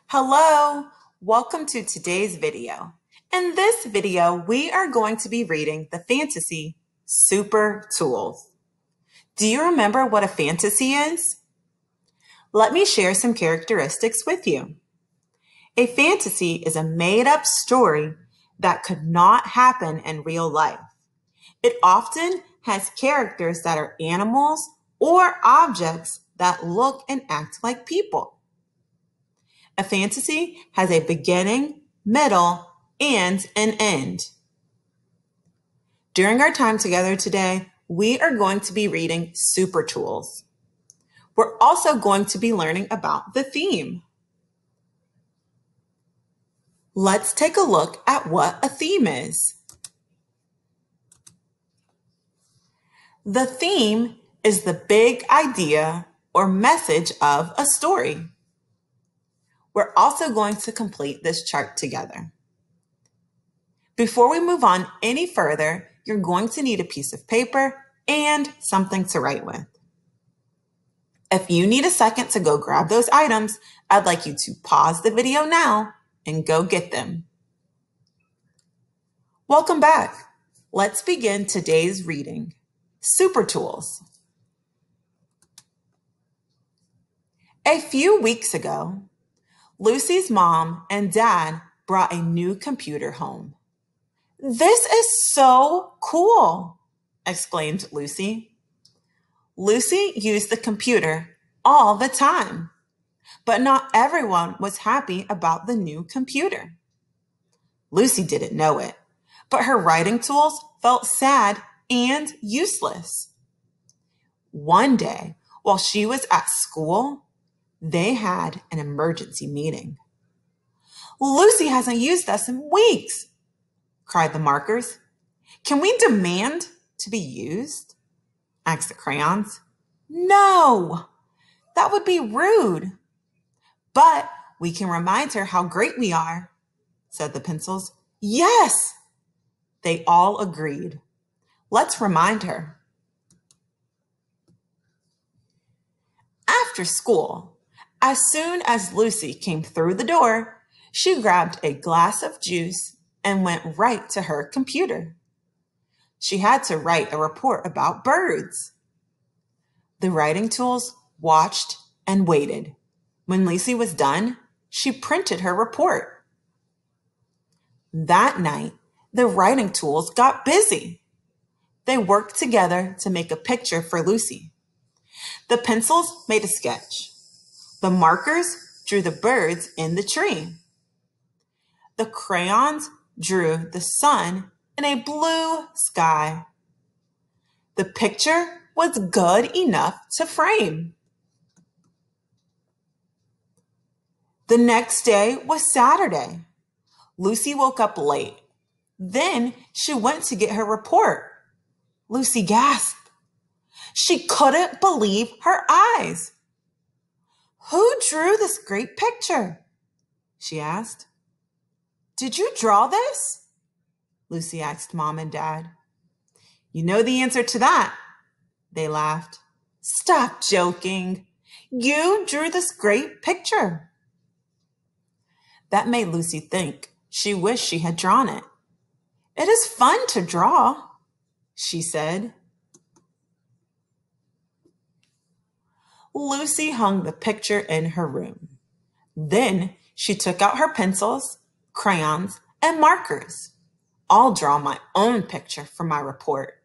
Hello, welcome to today's video. In this video, we are going to be reading the fantasy Super Tools. Do you remember what a fantasy is? Let me share some characteristics with you. A fantasy is a made-up story that could not happen in real life. It often has characters that are animals or objects that look and act like people. A fantasy has a beginning, middle, and an end. During our time together today, we are going to be reading Super Tools. We're also going to be learning about the theme. Let's take a look at what a theme is. The theme is the big idea or message of a story. We're also going to complete this chart together. Before we move on any further, you're going to need a piece of paper and something to write with. If you need a second to go grab those items, I'd like you to pause the video now and go get them. Welcome back. Let's begin today's reading. Super Tools. A few weeks ago, Lucy's mom and dad brought a new computer home. "This is so cool," exclaimed Lucy. Lucy used the computer all the time, but not everyone was happy about the new computer. Lucy didn't know it, but her writing tools felt sad and useless. One day, while she was at school, they had an emergency meeting. "Lucy hasn't used us in weeks," cried the markers. "Can we demand to be used?" asked the crayons. "No, that would be rude. But we can remind her how great we are," said the pencils. "Yes," they all agreed. "Let's remind her." After school, as soon as Lucy came through the door, she grabbed a glass of juice and went right to her computer. She had to write a report about birds. The writing tools watched and waited. When Lucy was done, she printed her report. That night, the writing tools got busy. They worked together to make a picture for Lucy. The pencils made a sketch. The markers drew the birds in the tree. The crayons drew the sun in a blue sky. The picture was good enough to frame. The next day was Saturday. Lucy woke up late. Then she went to get her report. Lucy gasped. She couldn't believe her eyes. "Who drew this great picture?" she asked. "Did you draw this?" Lucy asked Mom and Dad. "You know the answer to that," they laughed. "Stop joking. You drew this great picture." That made Lucy think she wished she had drawn it. "It is fun to draw," she said. Lucy hung the picture in her room. Then she took out her pencils, crayons, and markers. "I'll draw my own picture for my report,"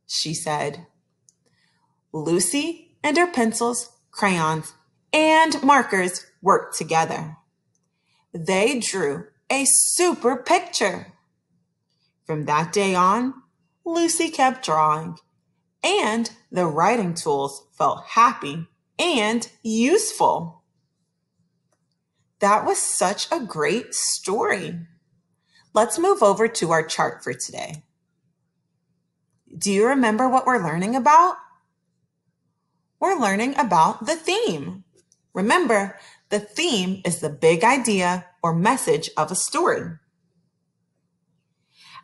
she said. Lucy and her pencils, crayons, and markers worked together. They drew a super picture. From that day on, Lucy kept drawing, and the writing tools felt happy and useful. That was such a great story. Let's move over to our chart for today. Do you remember what we're learning about? We're learning about the theme. Remember, the theme is the big idea or message of a story.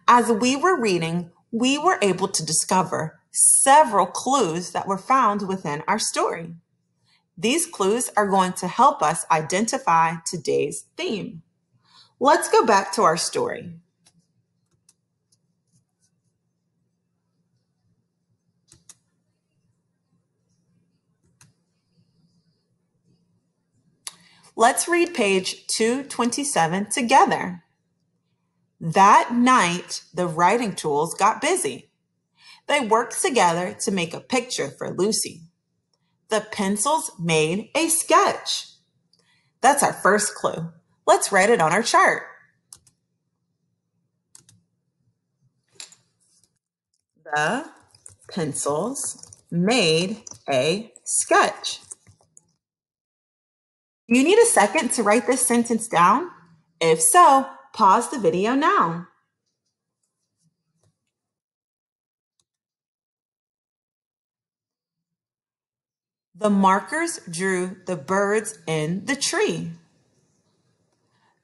As we were reading, we were able to discover several clues that were found within our story. These clues are going to help us identify today's theme. Let's go back to our story. Let's read page 227 together. That night, the writing tools got busy. They worked together to make a picture for Lucy. The pencils made a sketch. That's our first clue. Let's write it on our chart. The pencils made a sketch. You need a second to write this sentence down? If so, pause the video now. The markers drew the birds in the tree.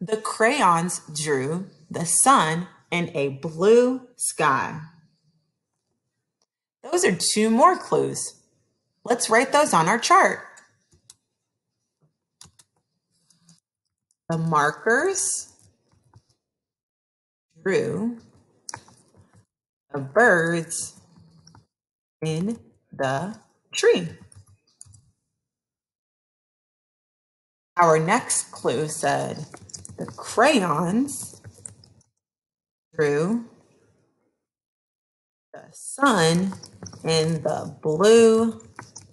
The crayons drew the sun in a blue sky. Those are two more clues. Let's write those on our chart. The markers drew the birds in the tree. Our next clue said the crayons drew the sun in the blue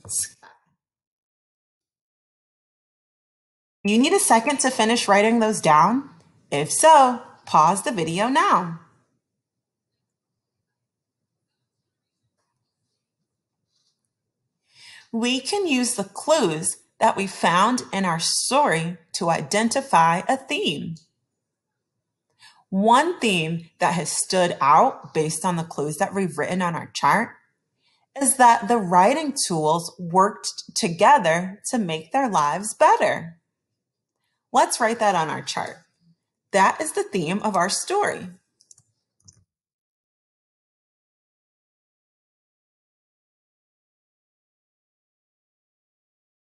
sky. You need a second to finish writing those down? If so, pause the video now. We can use the clues that we found in our story to identify a theme. One theme that has stood out based on the clues that we've written on our chart is that the writing tools worked together to make their lives better. Let's write that on our chart. That is the theme of our story.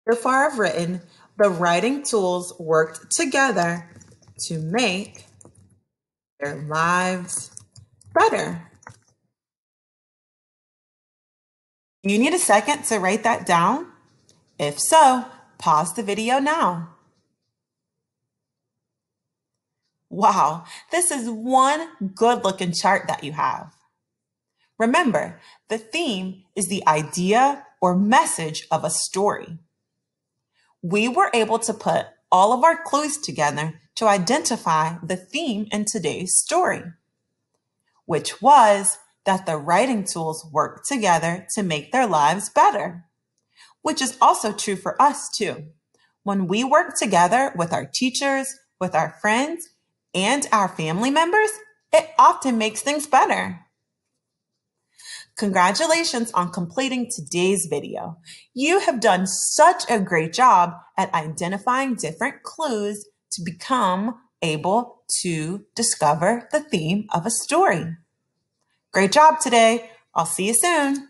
So far I've written, the writing tools worked together to make their lives better. You need a second to write that down? If so, pause the video now. Wow, this is one good-looking chart that you have. Remember, the theme is the idea or message of a story. We were able to put all of our clues together to identify the theme in today's story, which was that the writing tools work together to make their lives better, which is also true for us too. When we work together with our teachers, with our friends, and our family members, it often makes things better. Congratulations on completing today's video. You have done such a great job at identifying different clues to become able to discover the theme of a story. Great job today. I'll see you soon.